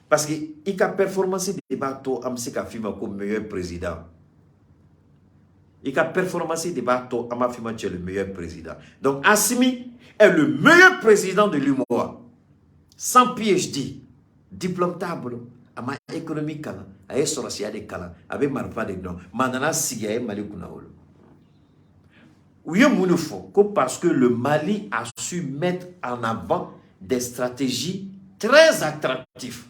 Parce qu'il a performé des bateaux comme meilleur président. Il a performé des bateaux comme le meilleur président. Donc Assimi est le meilleur président de l'UMOA. Sans PhD, diplôme tableau, ama économique kala, aye sorasiya de kala, abe marfa de non, manana sigaye Mali kunaolo. Oui, parce que le Mali a su mettre en avant des stratégies très attractives.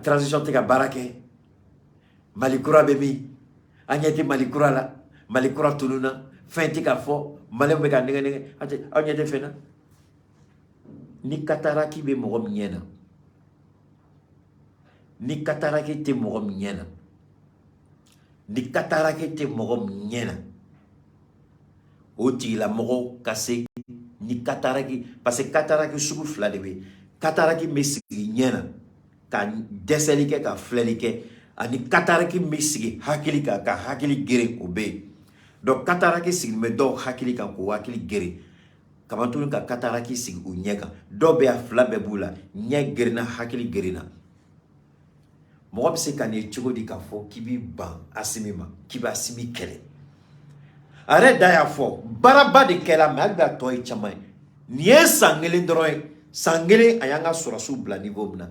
Transition teka barake, Malikura bemi, anyete Malikura la, Malikura tuluna, fin teka fo, Malem beka nege, anyete fena. Ni kataraki be mogom nyena. Ni kataraki te mogom nyena. Ni kataraki te mogom nyena. Oti la mogo kase ni kataraki parce que kataraki sugu fla de be. Kataraki mesigi nyena. Ka deselike ka flelike ani kataraki mesigi hakili ka hakili gere obe. Donc kataraki sig me do hakili ka ko hakili gere. Kamantulu ka kataraki sig u nyeka. Do be a fla be bula nye gerina hakili gerina. Mogob se kane chogo di ka fo kibi ban asimima kiba asimi kele. Arrête daya fo baraba de kela magda toy chamay. Nie sangele droy sangele ayanga surasu bla niveau bna.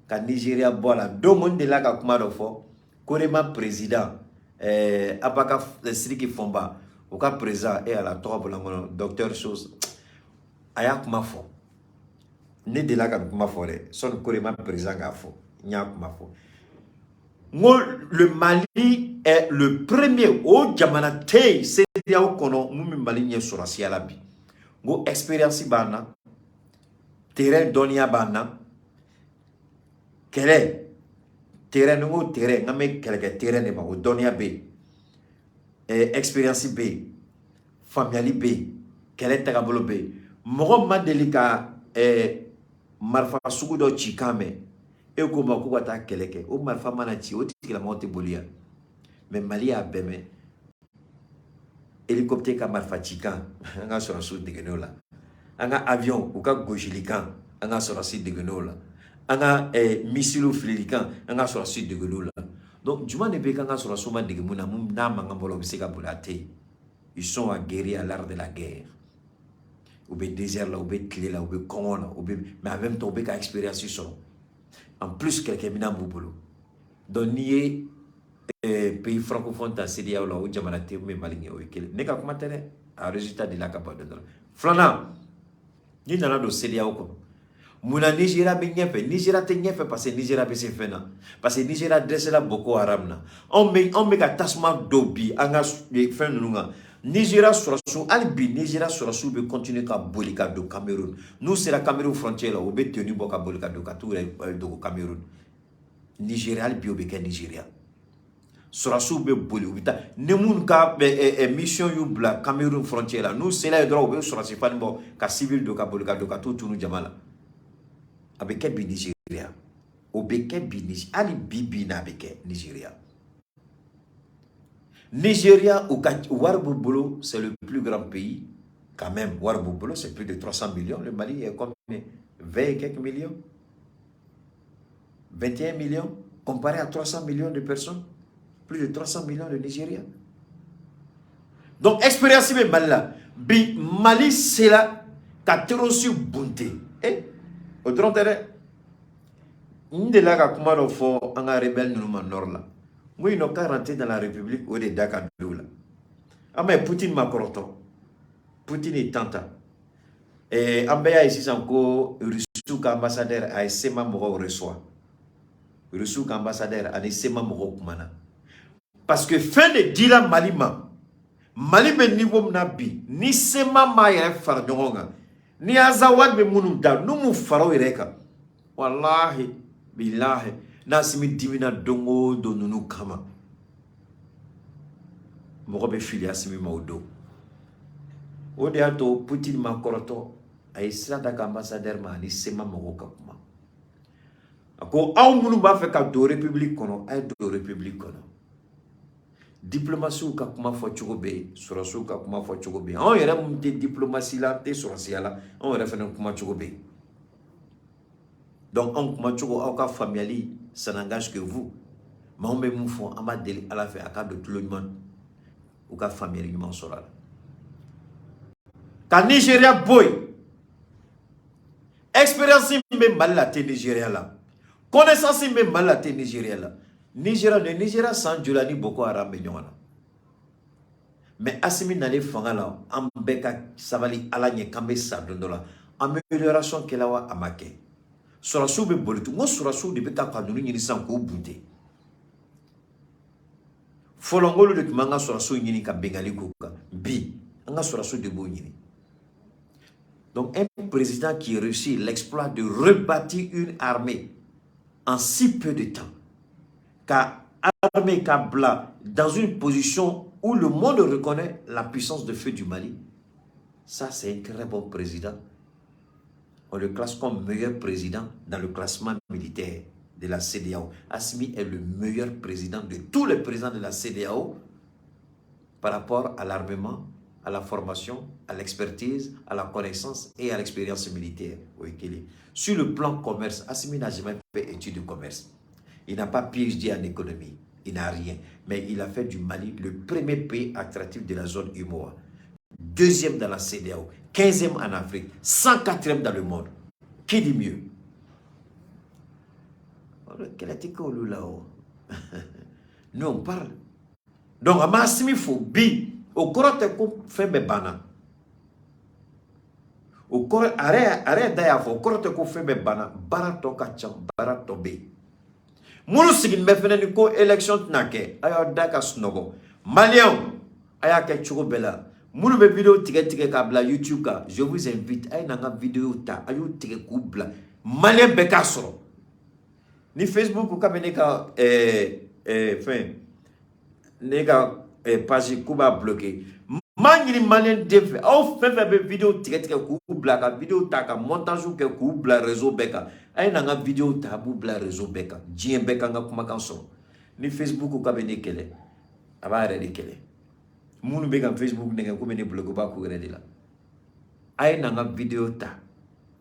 Ka Nigeria bola do monde la ka kuma do fo korema président apaka Siriki Fomba au cas présent et à la tour bolangono docteur chose aya kuma fo ne de la ka kuma fo re son korema président ga fo. Le Mali est le premier au Djamanate, c'est là où nous Mali sur la Sialabi. Go expérience bana, terrain donia bana, quel est terrain nous terrain, n'a mais quel terrain n'est pas au donia B, expérience B, famille B, quel est tableau B. Moroma délicat marfa sugudo chikame. Et comment on va t'accueillir? Au mal femme a tiré, au la monte bolia. Mais Mali a bémé. Hélicoptère comme Malfatican, on a sur la soude de Genola. On a avion, ou comme Gojilican, on a sur la suite de Genola. On a missile flilican, on a sur la suite de Genola. Donc, du moins, les pays sur la somme de Gemuna, Munda, Mangambolo, Biseka. Ils sont aguerris à l'art de la guerre. Ou bien désert là, ou bien clé là, ou bien con là, mais en même temps, ou bien expérience sur. En plus, quelqu'un n'a pas de boulot. Donc, ni pays francophone, c'est là où il y a des gens qui ne sont pas un résultat de la capacité. Flana, ni dans le CDA ou quoi. Mouna Nigeria ben fait. Nigeria te fait parce que Nigeria ben fait na. Parce que Nigeria dresse la Boko Haram na. On met ka tasma dobi anga fin nunga. Nigeria sur Albi, Nigeria sur sous be continuer ka bolika do Cameroun. Nous c'est la Cameroun frontière là, ou be tenu boka bolika do do Cameroun. Nigeria Albi obeke Nigeria. Sur sous be boli ubita. Nemun ka mission yu bla Cameroun frontière là. Nous c'est là droit be sur c'est pas bon ka civil do ka bolika do ka tout nous jamala. Avec Nigeria. Obeke Nigeria. Ali bibi na beke Nigeria. Nigeria ou Ouarboubolo, c'est le plus grand pays. Quand même, Ouarboubolo, c'est plus de 300 millions. Le Mali est comme 20 et quelques millions. 21 millions, comparé à 300 millions de personnes. Plus de 300 millions de Nigériens. Donc, expérience de Mali là. Mali, c'est là, qu'a reçu Bunté. Eh, au tronc-terre, nous de là, comme on fait un rebelle nous nord là. Moi, nous sommes rentrés dans la République où des Dakar là. Ah, mais Poutine m'a corroto. Poutine est tenta. Et Ambaya ici, c'est encore Rousseau ambassadeur à Sema Moro reçoit. Rousseau ambassadeur à Sema Moro Kumana. Parce que fin de Dila Malima, Mali be niveau nabi, ni Sema Maya Fardonga, ni Azawad be Mununda, nous mou faro ireka. Wallahi, billahi, nasimi divina dongo do nunu kama. Moro be fili asimi maudo. Ode ato Poutine ma koroto, a isra daka ambassadeur ma ni Sema Moro kakuma. Ako aw munu ba fe ka do république kono, ay do république kono. Diplomatie ou kakuma fo chogobe, surasu kakuma fo chogobe. On yere munte diplomatie la, te surasi la, on yere fene kuma chogobe. Donc on kuma chogo au ka familiali, ça n'engage que vous. Mais on me moufon, on m'a délai à la fin, à cas de tout le monde, ou ka familiali m'en sera. Ka Nigeria boy, expérience me mal la te Nigeria là, connaissance me mal la te Nigeria là. Nigeria, le Nigeria sans Djolani Boko Haram mais Assimi n'allait fanga là, Ambeka Savali Alanye Kambe Sadondola, amélioration qu'elle a à Maké. Sur la soube bolitou, moi sur la soube de Beka Kandouni ni sans ko bunte. Folongolo de Manga sur la soube ni ka Bengali Koka, bi, anga sur la soube de Bouni. Donc un président qui réussit l'exploit de rebâtir une armée en si peu de temps. Qu'a armé Kabla dans une position où le monde reconnaît la puissance de feu du Mali, ça c'est un très bon président. On le classe comme meilleur président dans le classement militaire de la CEDEAO. Assimi est le meilleur président de tous les présidents de la CEDEAO par rapport à l'armement, à la formation, à l'expertise, à la connaissance et à l'expérience militaire. Sur le plan commerce, Assimi n'a jamais fait étude de commerce. Il n'a pas PhD en économie, il n'a rien. Mais il a fait du Mali le premier pays attractif de la zone UMOA. Deuxième dans la CEDEAO, 15e en Afrique, 104e dans le monde. Qui dit mieux? Quel est le là-haut? Nous on parle. Donc, à Massimi Fobi, au Korote fait mes bana. Au Korote, arrête d'ailleurs, au Korote fait mes bana, barato kacham, barato be. Moulou sigin me fene ni ko élection nake ayo daka snogo Malien aya ke chugo bela moulou be vidéo tige kabla YouTube ka je vous invite ay nanga vidéo ta ayo tige kubla Malien beka soro ni Facebook ko kamene ka fin nega page kuba bloqué mangini Malien def au fait vidéo tige kubla ka vidéo ta ka montage ke kubla réseau beka ay nanga vidéo tabu bla réseau beka jien beka nga kuma kanso ni Facebook ko kabene kele aba rede kele munu beka Facebook nega ko bene blog ba ko rede la ay nanga vidéo ta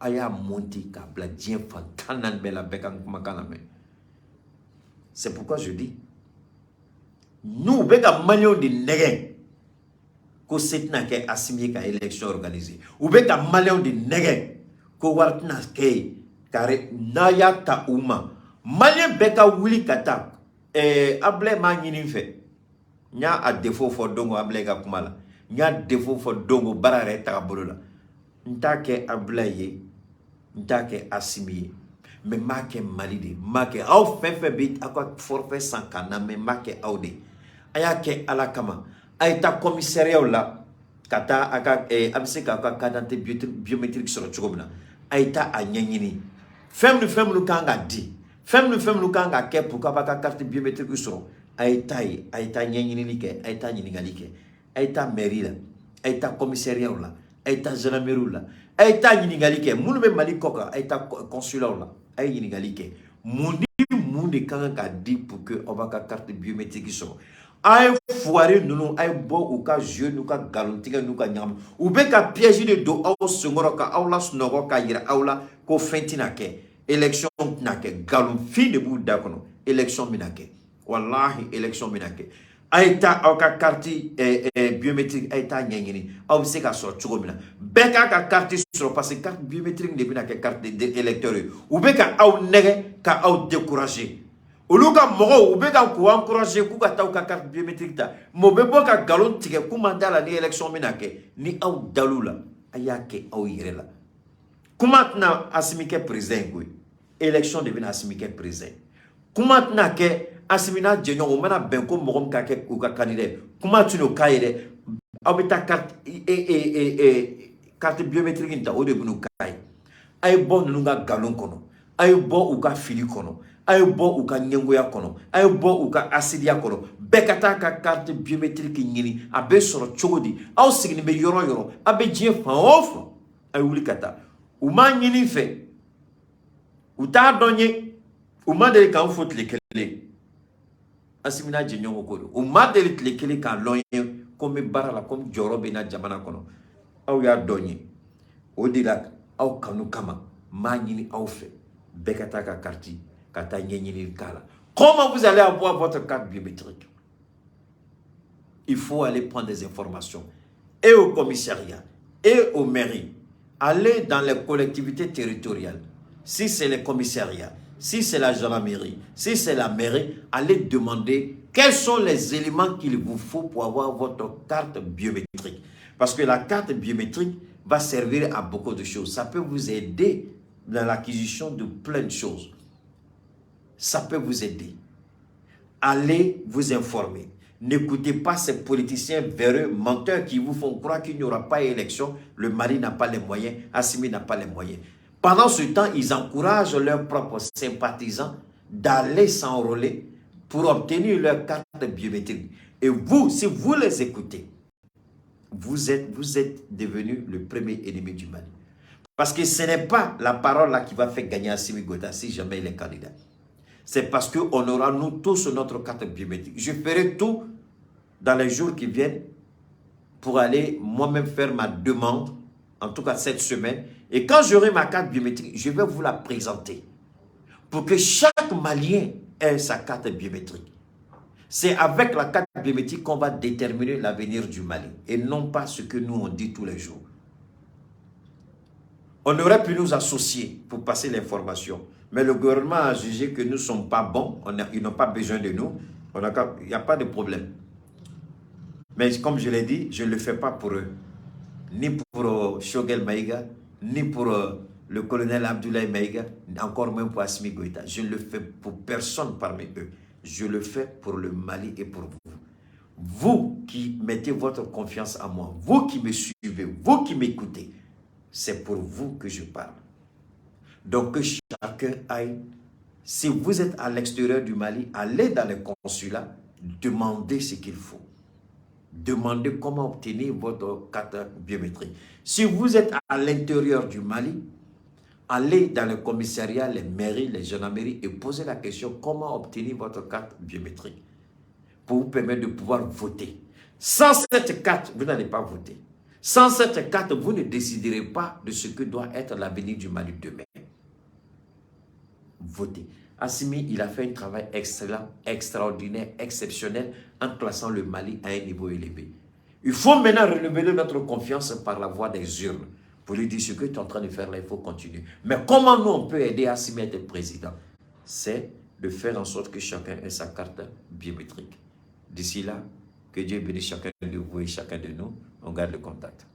aya monti ka bla jien fantanan bela beka kuma kaname. C'est pourquoi je dis nous beka Malien de nege ko setna ke Assimi ka élection organisée ou beka Malien de nege ko wartna ke kare naya ta uma Malien beka wuli kata able ma nyini fe nya a défaut fo dongo able ga kumala nya défaut fo dongo barare ta bolola ntake able ye ntake Assimi mais make malide make au fefe bit akwa forfait sans kana mais make aude ayake alakama ayta commissariat la kata aka abse ka kadante biométrique sur le chogobna ayta anyanyini femme nous kanga di femme nous kanga ke pourquoi pas carte biométrique sur ayta nyanyini like ayta nyingali ke ayta mairie la ayta commissariat la ayta gendarmerie la ayta nyingali ke munu be Mali koka ayta consulat la ay nyingali ke mundi kanga ka di pour que on va carte biométrique sur Aïe foiré nous aïe bo ou ka jeu nous ka galontiga nous ka nyam ou be ka piège de do au songoro ka aula snoro ka yira aula ko fentina ke élection na ke galon fi de bou dakono élection minake wallahi élection minake aïta au ka carte biométrique aïta nyengini au se ka so chogomina be ka carte sur parce que carte biométrique de bina ke carte d'électeur ou be ka au nege ka au décourager olu ka mɔgɔw u bɛ ka k'u encourager k'u ka taa u ka carte biométrique ta mais u bɛ bɔ ka nkalon tigɛ k'u man da la ni élection bɛna kɛ ni aw dal'u la a y'a kɛ aw yɛrɛ la kuma tɛna Asimi kɛ président ye koyi élection de bɛna Asimi kɛ président kuma tɛna kɛ Asimi n'a jɛɲɔgɔn u mana bɛn ko mɔgɔ min ka kɛ u ka candidat ye kuma tɛna o k'a ye dɛ aw bɛ taa carte biométrique in ta o de bɛna o k'a ye a ye bɔ ninnu ka nkalon kɔnɔ a ye bɔ u ka fili kɔnɔ a ye bɔ u ka ɲɛngoya kɔnɔ a ye bɔ u ka asidiya kɔnɔ bɛɛ ka taa ka carte biométrique ɲini a bɛ sɔrɔ cogo di aw sigilen bɛ yɔrɔ yɔrɔ a bɛ diɲɛ fan o fan a ye wuli ka taa u m'a ɲini fɛ u t'a dɔn ye u ma deli k'an fo tile kelen Asimi n'a jɛɲɔgɔn ko don u ma deli tile kelen k'a lɔn ye ko n bɛ baara la ko jɔyɔrɔ bɛ n na jamana kɔnɔ aw y'a dɔn ye o de la aw kanu kama n m'a ɲini aw fɛ bɛɛ ka taa ka carte comment vous allez avoir votre carte biométrique? Il faut aller prendre des informations et au commissariat et aux mairies. Allez dans les collectivités territoriales. Si c'est les commissariats, si c'est la gendarmerie, si c'est la mairie, allez demander quels sont les éléments qu'il vous faut pour avoir votre carte biométrique. Parce que la carte biométrique va servir à beaucoup de choses. Ça peut vous aider dans l'acquisition de plein de choses. Ça peut vous aider. Allez vous informer. N'écoutez pas ces politiciens véreux, menteurs qui vous font croire qu'il n'y aura pas d'élection. Le Mali n'a pas les moyens, Asimi n'a pas les moyens. Pendant ce temps, ils encouragent leurs propres sympathisants d'aller s'enrôler pour obtenir leur carte biométrique. Et vous, si vous les écoutez, vous êtes devenu le premier ennemi du Mali. Parce que ce n'est pas la parole là qui va faire gagner Assimi Goïta si jamais il est candidat. C'est parce qu'on aura nous tous notre carte biométrique. Je ferai tout dans les jours qui viennent pour aller moi-même faire ma demande, en tout cas cette semaine. Et quand j'aurai ma carte biométrique, je vais vous la présenter pour que chaque Malien ait sa carte biométrique. C'est avec la carte biométrique qu'on va déterminer l'avenir du Mali et non pas ce que nous on dit tous les jours. On aurait pu nous associer pour passer l'information. Mais le gouvernement a jugé que nous ne sommes pas bons, ils n'ont pas besoin de nous, il n'y a pas de problème. Mais comme je l'ai dit, je ne le fais pas pour eux. Ni pour Choguel Maïga, ni pour le colonel Abdoulaye Maïga, encore même pour Assimi Goïta. Je ne le fais pour personne parmi eux. Je le fais pour le Mali et pour vous. Vous qui mettez votre confiance en moi, vous qui me suivez, vous qui m'écoutez, c'est pour vous que je parle. Donc que chacun aille, si vous êtes à l'extérieur du Mali, allez dans les consulats, demandez ce qu'il faut. Demandez comment obtenir votre carte biométrique. Si vous êtes à l'intérieur du Mali, allez dans les commissariats, les mairies, les gendarmeries et posez la question comment obtenir votre carte biométrique pour vous permettre de pouvoir voter. Sans cette carte, vous n'allez pas voter. Sans cette carte, vous ne déciderez pas de ce que doit être l'avenir du Mali demain. Votez. Assimi, il a fait un travail excellent, extraordinaire, exceptionnel en classant le Mali à un niveau élevé. Il faut maintenant renouveler notre confiance par la voie des urnes. Pour lui dire ce que tu es en train de faire là, il faut continuer. Mais comment nous, on peut aider Assimi à être président? C'est de faire en sorte que chacun ait sa carte biométrique. D'ici là, que Dieu bénisse chacun de vous et chacun de nous. On garde le contact.